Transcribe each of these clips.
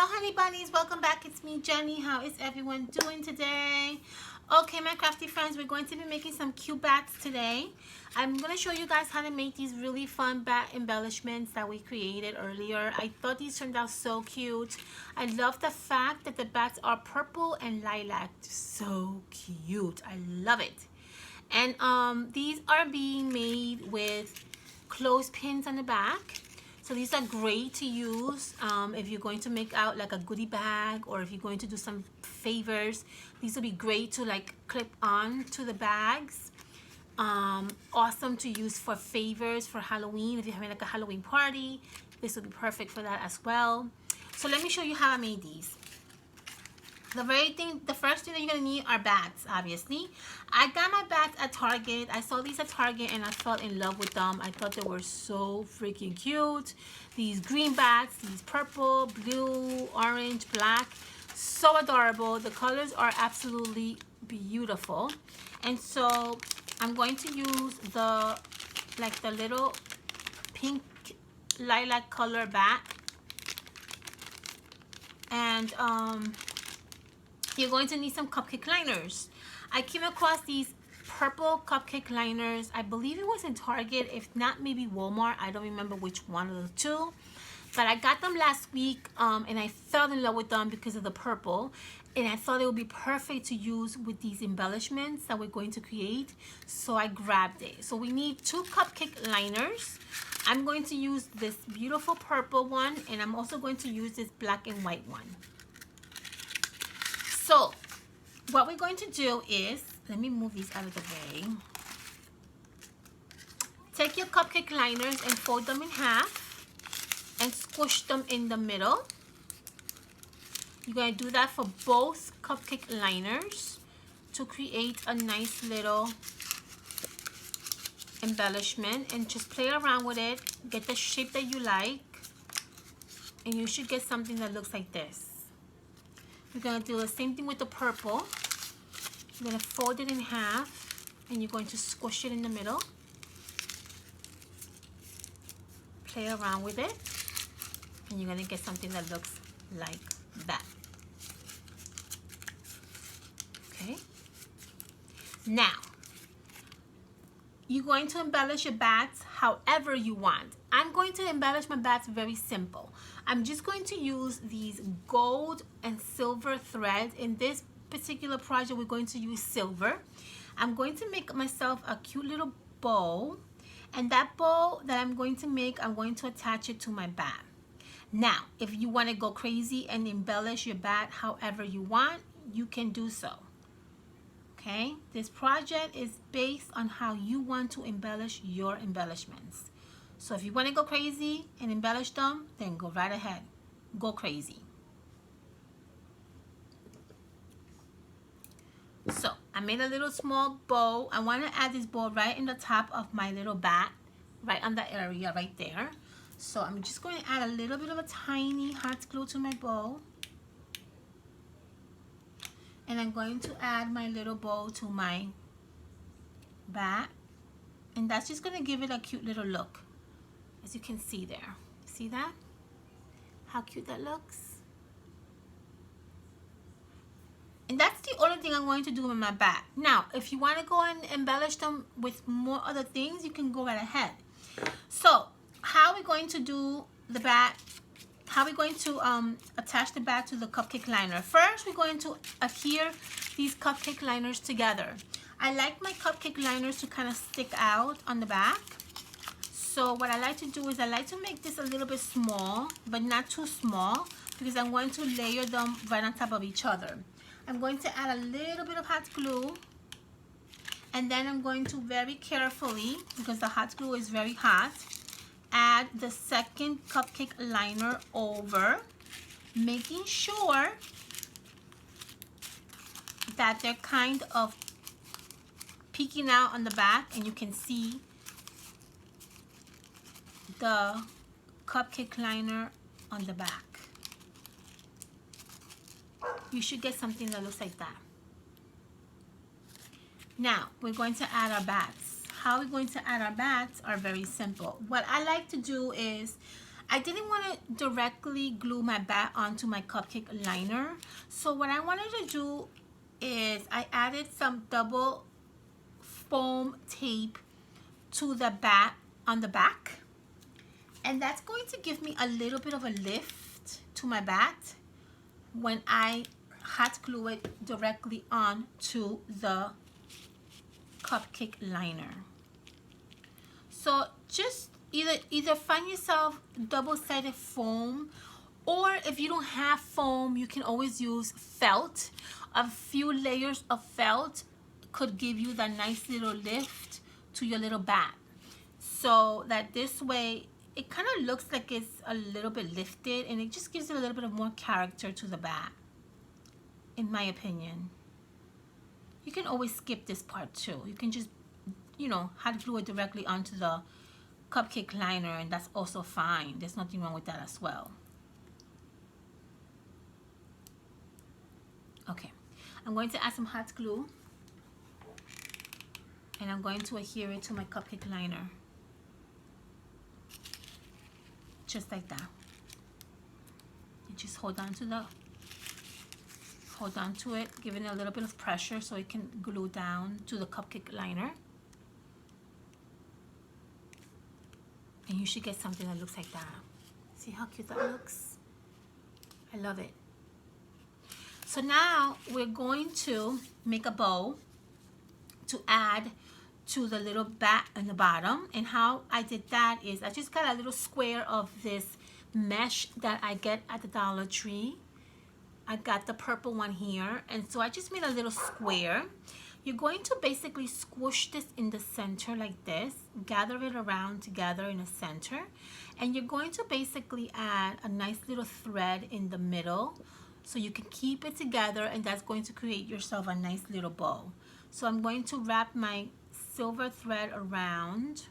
Hello honey bunnies, welcome back. It's me, Jenny. How is everyone doing today? Okay, my crafty friends, we're going to be making some cute bats today. I'm going to show you guys how to make these really fun bat embellishments that we created earlier. I thought these turned out so cute. I love the fact that the bats are purple and lilac. So cute. I love it. And these are being made with clothespins on the back. So these are great to use if you're going to make out like a goodie bag, or if you're going to do some favors. These will be great to like clip on to the bags. Awesome to use for favors for Halloween. If you're having like a Halloween party, this will be perfect for that as well. So let me show you how I made these. The first thing that you're gonna need are bats. Obviously, I got my bats at Target. I saw these at Target and I fell in love with them. I thought they were so freaking cute. These green bats, these purple, blue, orange, black, so adorable. The colors are absolutely beautiful. And so I'm going to use the little pink lilac color bat, and you're going to need some cupcake liners. I came across these purple cupcake liners. I believe it was in Target, if not maybe Walmart. I don't remember which one of the two. But I got them last week and I fell in love with them because of the purple. And I thought it would be perfect to use with these embellishments that we're going to create. So I grabbed it. So we need 2 cupcake liners. I'm going to use this beautiful purple one, and I'm also going to use this black and white one. So what we're going to do is, let me move these out of the way. Take your cupcake liners and fold them in half and squish them in the middle. You're going to do that for both cupcake liners to create a nice little embellishment, and just play around with it. Get the shape that you like, and you should get something that looks like this. You're going to do the same thing with the purple. You're going to fold it in half and you're going to squish it in the middle. Play around with it and you're going to get something that looks like that. Okay. Now, you're going to embellish your bats however you want. I'm going to embellish my bats very simple. I'm just going to use these gold and silver threads. In this particular project, we're going to use silver. I'm going to make myself a cute little bow, and that bow that I'm going to make, I'm going to attach it to my bat. Now, if you want to go crazy and embellish your bat however you want, you can do so. Okay, this project is based on how you want to embellish your embellishments. So if you want to go crazy and embellish them, then go right ahead. Go crazy. So I made a little small bow. I want to add this bow right in the top of my little bat, right on that area right there. So I'm just going to add a little bit of a tiny hot glue to my bow. And I'm going to add my little bow to my bat. And that's just going to give it a cute little look. As you can see there. See that? How cute that looks? And that's the only thing I'm going to do with my bat. Now, if you want to go and embellish them with more other things, you can go right ahead. So, how are we going to do the bat? How are we going to attach the bat to the cupcake liner? First, we're going to adhere these cupcake liners together. I like my cupcake liners to kind of stick out on the back. So what I like to do is I like to make this a little bit small, but not too small, because I'm going to layer them right on top of each other. I'm going to add a little bit of hot glue, and then I'm going to very carefully, because the hot glue is very hot, add the second cupcake liner over, making sure that they're kind of peeking out on the back, and you can see the cupcake liner on the back. You should get something that looks like that. Now we're going to add our bats. How we're going to add our bats are very simple. What I like to do is I didn't want to directly glue my bat onto my cupcake liner. So what I wanted to do is I added some double foam tape to the bat on the back. And that's going to give me a little bit of a lift to my bat when I hot glue it directly onto the cupcake liner. So just either find yourself double-sided foam, or if you don't have foam, you can always use felt. A few layers of felt could give you that nice little lift to your little bat, so that this way it kind of looks like it's a little bit lifted, and it just gives it a little bit of more character to the bat, in my opinion. You can always skip this part too. You can just, you know, hot glue it directly onto the cupcake liner, and that's also fine. There's nothing wrong with that as well. Okay, I'm going to add some hot glue, and I'm going to adhere it to my cupcake liner, just like that. You just hold on to it, giving it a little bit of pressure so it can glue down to the cupcake liner. And you should get something that looks like that. See how cute that looks? I love it. So now we're going to make a bow to add to the little bat in the bottom. And how I did that is I just got a little square of this mesh that I get at the Dollar Tree. I got the purple one here, and so I just made a little square. You're going to basically squish this in the center like this, gather it around together in the center, and you're going to basically add a nice little thread in the middle so you can keep it together, and that's going to create yourself a nice little bow. So I'm going to wrap my silver thread around,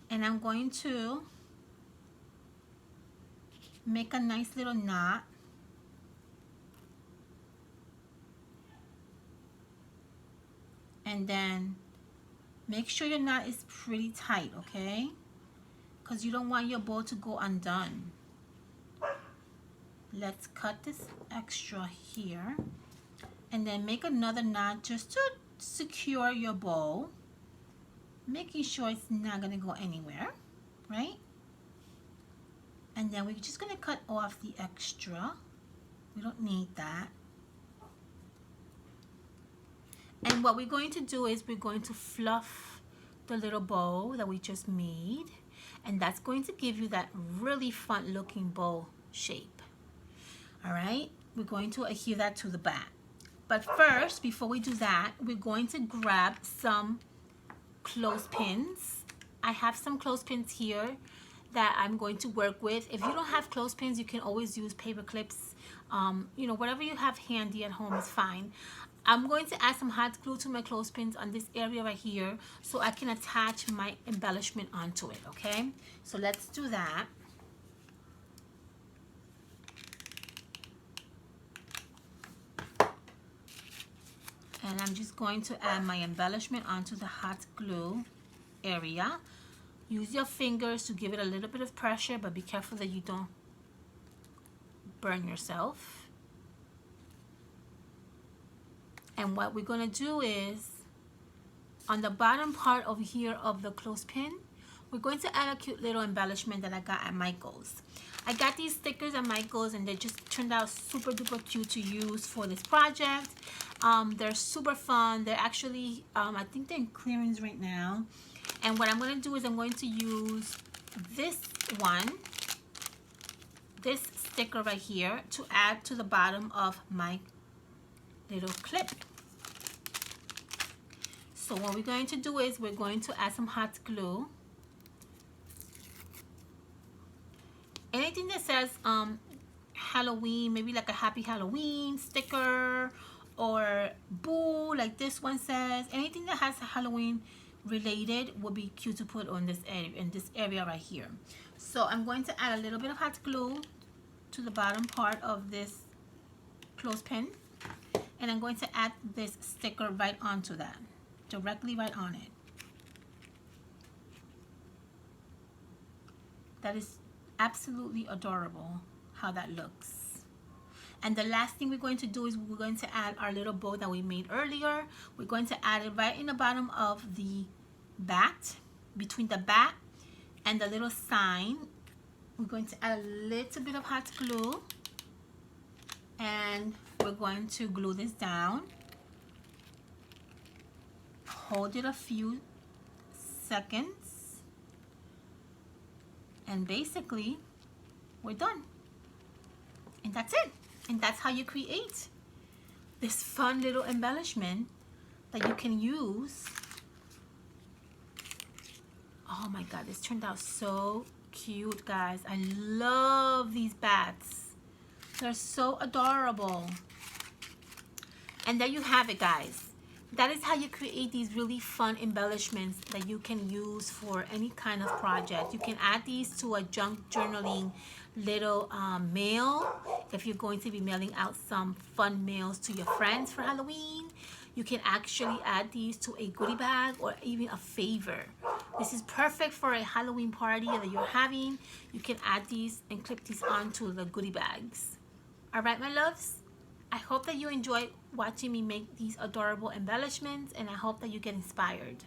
and I'm going to make a nice little knot. And then make sure your knot is pretty tight, okay? Because you don't want your bow to go undone. Let's cut this extra here. And then make another knot just to secure your bow. Making sure it's not going to go anywhere, right? And then we're just going to cut off the extra. We don't need that. And what we're going to do is we're going to fluff the little bow that we just made, and that's going to give you that really fun looking bow shape. All right, we're going to adhere that to the back. But first, before we do that, we're going to grab some clothespins. I have some clothespins here that I'm going to work with. If you don't have clothespins, you can always use paper clips. You know, whatever you have handy at home is fine. I'm going to add some hot glue to my clothespins on this area right here so I can attach my embellishment onto it, okay? So let's do that. And I'm just going to add my embellishment onto the hot glue area. Use your fingers to give it a little bit of pressure, but be careful that you don't burn yourself. And what we're going to do is, on the bottom part over here of the clothespin, we're going to add a cute little embellishment that I got at Michael's. I got these stickers at Michael's, and they just turned out super duper cute to use for this project. They're super fun. They're actually, I think they're in clearance right now. And what I'm going to do is I'm going to use this one, this sticker right here, to add to the bottom of my little clip. So what we're going to do is we're going to add some hot glue. Anything that says Halloween, maybe like a happy Halloween sticker, or boo like this one says, anything that has Halloween related would be cute to put on this area, in this area right here. So I'm going to add a little bit of hot glue to the bottom part of this clothespin, and I'm going to add this sticker right onto that, directly right on it. That is Absolutely adorable how that looks. And the last thing we're going to do is we're going to add our little bow that we made earlier. We're going to add it right in the bottom of the bat, between the bat and the little sign. We're going to add a little bit of hot glue, and we're going to glue this down. Hold it a few seconds, and basically we're done. And that's it. And that's how you create this fun little embellishment that you can use. Oh my God, this turned out so cute, guys. I love these bats. They're so adorable. And there you have it, guys. That is how you create these really fun embellishments that you can use for any kind of project. You can add these to a junk journaling little mail if you're going to be mailing out some fun mails to your friends for Halloween. You can actually add these to a goodie bag or even a favor. This is perfect for a Halloween party that you're having. You can add these and clip these onto the goodie bags. All right, my loves. I hope that you enjoy watching me make these adorable embellishments, and I hope that you get inspired.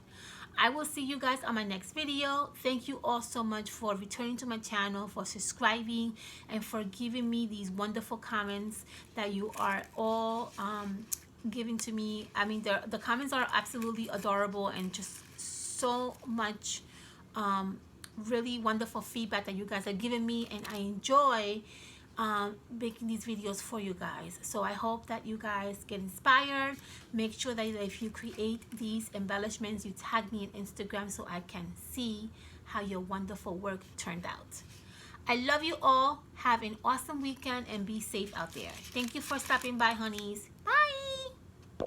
I will see you guys on my next video. Thank you all so much for returning to my channel, for subscribing, and for giving me these wonderful comments that you are all giving to me. I mean, the comments are absolutely adorable and just so much really wonderful feedback that you guys are giving me, and I enjoy making these videos for you guys. So I hope that you guys get inspired. Make sure that if you create these embellishments, you tag me on Instagram so I can see how your wonderful work turned out. I love you all. Have an awesome weekend and be safe out there. Thank you for stopping by, honeys. Bye.